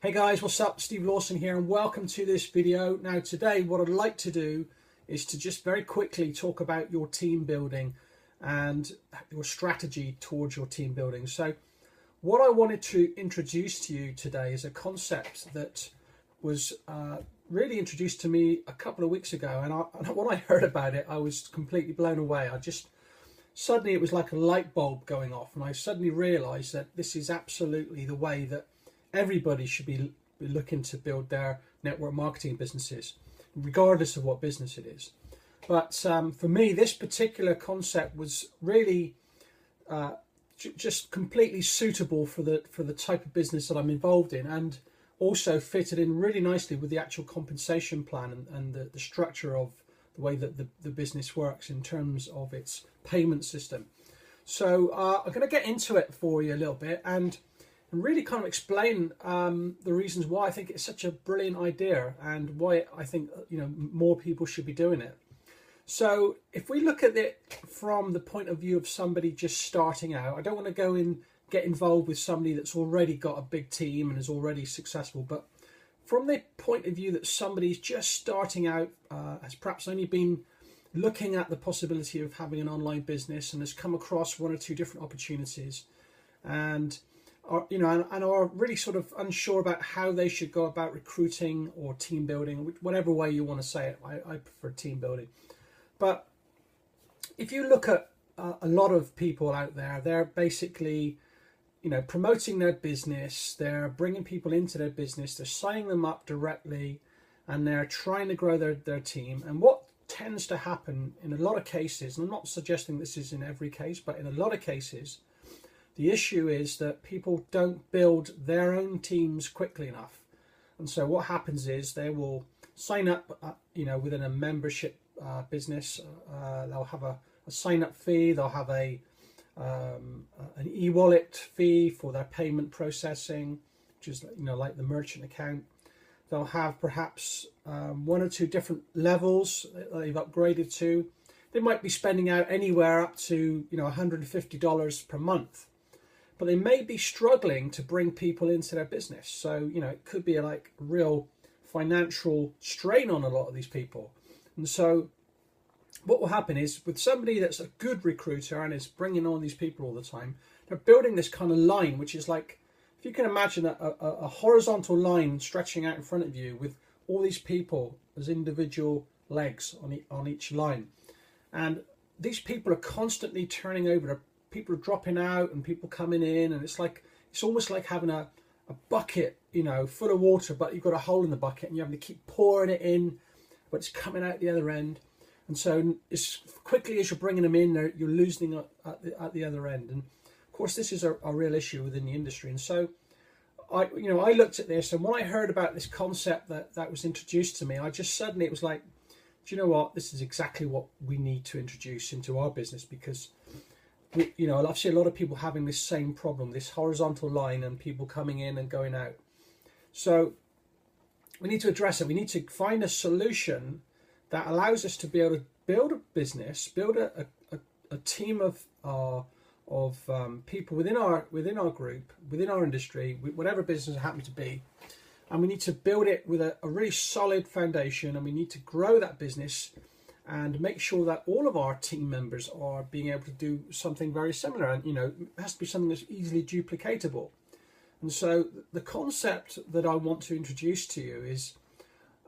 Hey guys, what's up? Steve Lawson here and welcome to this video. Now today what I'd like to do is to just very quickly talk about your team building and your strategy towards your team building. So what I wanted to introduce to you today is a concept that was really introduced to me a couple of weeks ago, and when I heard about it I was completely blown away. Suddenly it was like a light bulb going off, and I suddenly realized that this is absolutely the way that everybody should be looking to build their network marketing businesses, regardless of what business it is. But for me, this particular concept was really just completely suitable for the type of business that I'm involved in, and also fitted in really nicely with the actual compensation plan and the structure of the way that the business works in terms of its payment system. So I'm going to get into it for you a little bit and really kind of explain the reasons why I think it's such a brilliant idea and why I think more people should be doing it. So if we look at it from the point of view of somebody just starting out, I don't want to go and get involved with somebody that's already got a big team and is already successful, but from the point of view that somebody's just starting out, has perhaps only been looking at the possibility of having an online business and has come across one or two different opportunities and are really sort of unsure about how they should go about recruiting or team building, whatever way you want to say it. I prefer team building. But if you look at a lot of people out there, they're basically, promoting their business, they're bringing people into their business, they're signing them up directly, and they're trying to grow their team. And what tends to happen in a lot of cases, and I'm not suggesting this is in every case, but in a lot of cases, the issue is that people don't build their own teams quickly enough. And so what happens is they will sign up, within a membership business. They'll have a sign-up fee. They'll have an e-wallet fee for their payment processing, which is like the merchant account. They'll have perhaps one or two different levels that they've upgraded to. They might be spending out anywhere up to $150 per month. But they may be struggling to bring people into their business. So, it could be like real financial strain on a lot of these people. And so what will happen is with somebody that's a good recruiter and is bringing on these people all the time, they're building this kind of line, which is like, if you can imagine a horizontal line stretching out in front of you with all these people as individual legs on each line. And these people are constantly turning over. People are dropping out and people coming in, and it's almost like having a bucket, full of water, but you've got a hole in the bucket and you have to keep pouring it in, but it's coming out the other end. And so as quickly as you're bringing them in, you're losing at the other end. And of course, this is a real issue within the industry. And so I looked at this, and when I heard about this concept that was introduced to me, it was like, do you know what? This is exactly what we need to introduce into our business, because I've seen a lot of people having this same problem, this horizontal line and people coming in and going out. So we need to address it. We need to find a solution that allows us to be able to build a business, build a team of people within our group, within our industry, whatever business it happens to be. And we need to build it with a really solid foundation, and we need to grow that business and make sure that all of our team members are being able to do something very similar. And, it has to be something that's easily duplicatable. And so the concept that I want to introduce to you is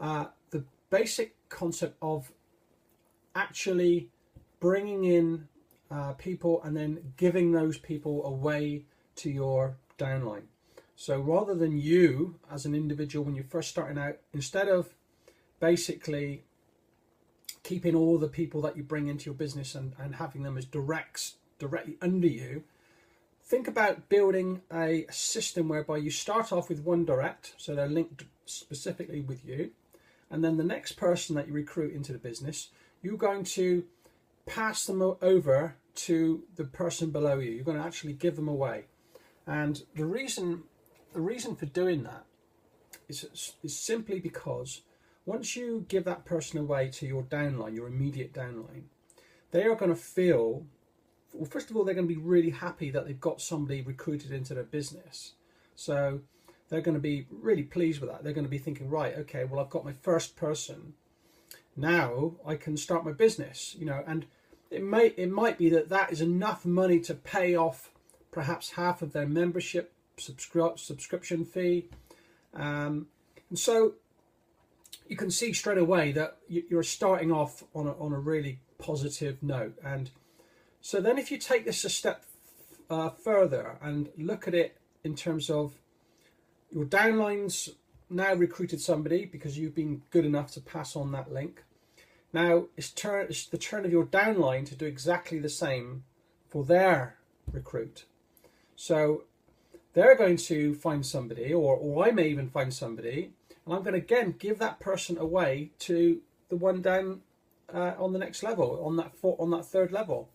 the basic concept of actually bringing in people and then giving those people away to your downline. So rather than you as an individual, when you're first starting out, instead of basically keeping all the people that you bring into your business and having them as directly under you, think about building a system whereby you start off with one direct, so they're linked specifically with you, and then the next person that you recruit into the business, you're going to pass them over to the person below you. You're going to actually give them away. And the reason for doing that is simply because once you give that person away to your downline, your immediate downline, they are going to feel, well, first of all, they're going to be really happy that they've got somebody recruited into their business. So they're going to be really pleased with that. They're going to be thinking, right, okay, well, I've got my first person. Now I can start my business, and it might be that is enough money to pay off perhaps half of their membership subscription fee. And so you can see straight away that you're starting off on a really positive note. And so then if you take this a step further and look at it in terms of your downlines now recruited somebody because you've been good enough to pass on that link. Now it's the turn of your downline to do exactly the same for their recruit. So they're going to find somebody, or I may even find somebody, and I'm going to again give that person away to the one down on the next level, on that third level.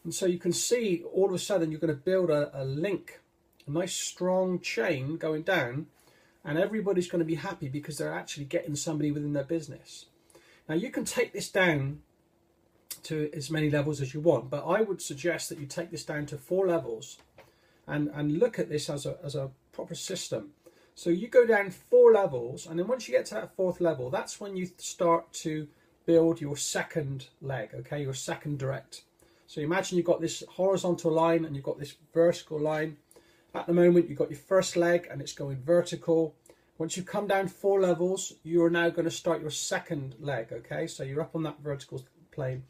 And so you can see all of a sudden you're going to build a link, a nice strong chain going down, and everybody's going to be happy because they're actually getting somebody within their business. Now you can take this down to as many levels as you want, but I would suggest that you take this down to 4 levels and look at this as a proper system. So you go down 4 levels, and then once you get to that 4th level, that's when you start to build your second leg, okay, your second direct. So imagine you've got this horizontal line and you've got this vertical line. At the moment, you've got your first leg and it's going vertical. Once you come down 4 levels, you are now going to start your second leg, okay? So you're up on that vertical plane,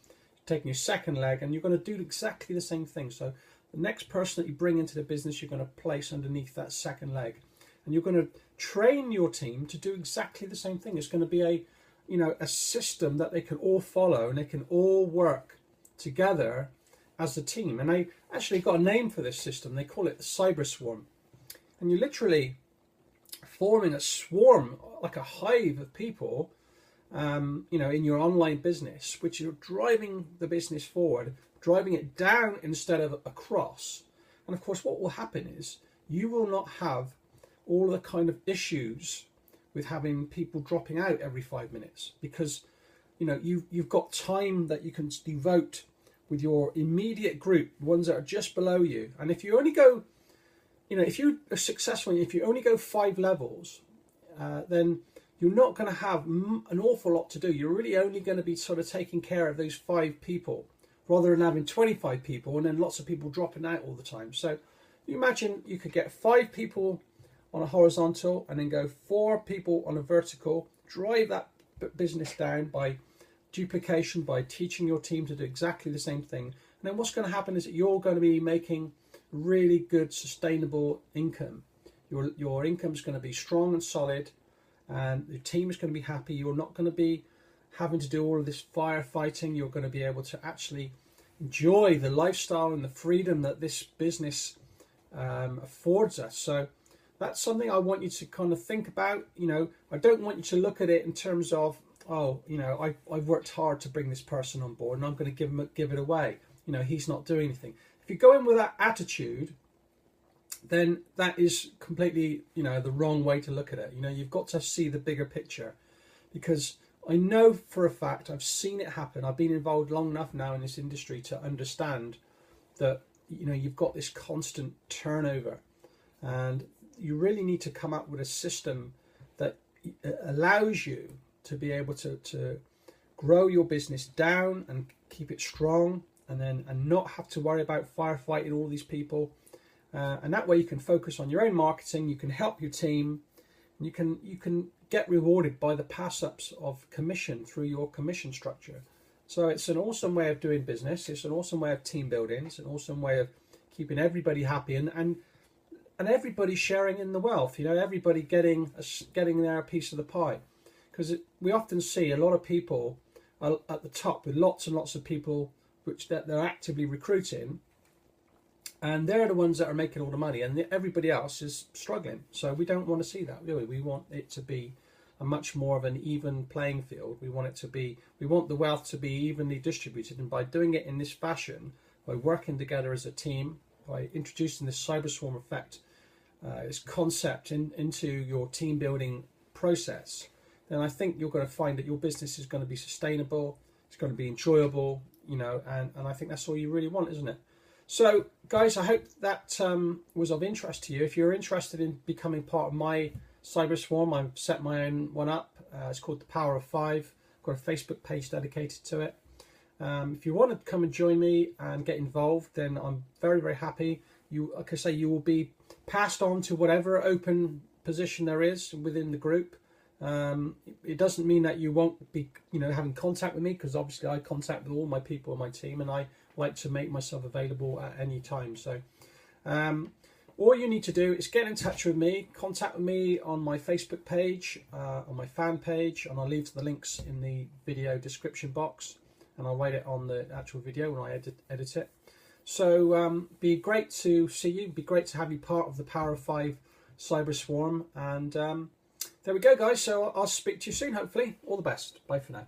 taking your second leg, and you're going to do exactly the same thing. So the next person that you bring into the business, you're going to place underneath that second leg. And you're going to train your team to do exactly the same thing. It's going to be a system that they can all follow and they can all work together as a team. And they actually got a name for this system. They call it the Cyber Swarm. And you're literally forming a swarm, like a hive of people, in your online business, which are driving the business forward, driving it down instead of across. And of course, what will happen is you will not have all the kind of issues with having people dropping out every 5 minutes, because you've got time that you can devote with your immediate group, ones that are just below you. And if you only go, if you are successful, if you only go 5 levels, then you're not going to have an awful lot to do. You're really only going to be sort of taking care of those 5 people rather than having 25 people and then lots of people dropping out all the time. So you imagine you could get 5 people on a horizontal and then go 4 people on a vertical, drive that business down by duplication, by teaching your team to do exactly the same thing. And then what's going to happen is that you're going to be making really good sustainable income. Your income is going to be strong and solid, and your team is going to be happy. You're not going to be having to do all of this firefighting. You're going to be able to actually enjoy the lifestyle and the freedom that this business affords us. So that's something I want you to kind of think about. I don't want you to look at it in terms of, I've worked hard to bring this person on board and I'm going to give it away. He's not doing anything. If you go in with that attitude, then that is completely, the wrong way to look at it. You've got to see the bigger picture, because I know for a fact, I've seen it happen. I've been involved long enough now in this industry to understand that, you've got this constant turnover, and you really need to come up with a system that allows you to be able to grow your business down and keep it strong, and not have to worry about firefighting all these people. And that way you can focus on your own marketing, you can help your team, and you can get rewarded by the pass-ups of commission through your commission structure. So it's an awesome way of doing business, it's an awesome way of team building, it's an awesome way of keeping everybody happy and everybody sharing in the wealth, everybody getting their piece of the pie. Because we often see a lot of people at the top with lots and lots of people which they're actively recruiting, and they're the ones that are making all the money, and everybody else is struggling. So we don't want to see that, do we? We want it to be a much more of an even playing field. We want the wealth to be evenly distributed, and by doing it in this fashion, by working together as a team, by introducing this cyber swarm effect, this concept into your team building process, then I think you're going to find that your business is going to be sustainable, it's going to be enjoyable, and I think that's all you really want, isn't it? So guys, I hope that was of interest to you. If you're interested in becoming part of my Cyber Swarm, I've set my own one up. It's called The Power of Five. I've got a Facebook page dedicated to it. If you want to come and join me and get involved, then I'm very, very happy. Like I say, you will be passed on to whatever open position there is within the group. It doesn't mean that you won't be, having contact with me, because obviously I contact with all my people on my team, and I like to make myself available at any time. So all you need to do is get in touch with me, contact with me on my Facebook page, on my fan page, and I'll leave the links in the video description box, and I'll write it on the actual video when I edit it. So be great to see you, be great to have you part of the Power of Five Cyber Swarm, and there we go, guys. So I'll speak to you soon, hopefully. All the best. Bye for now.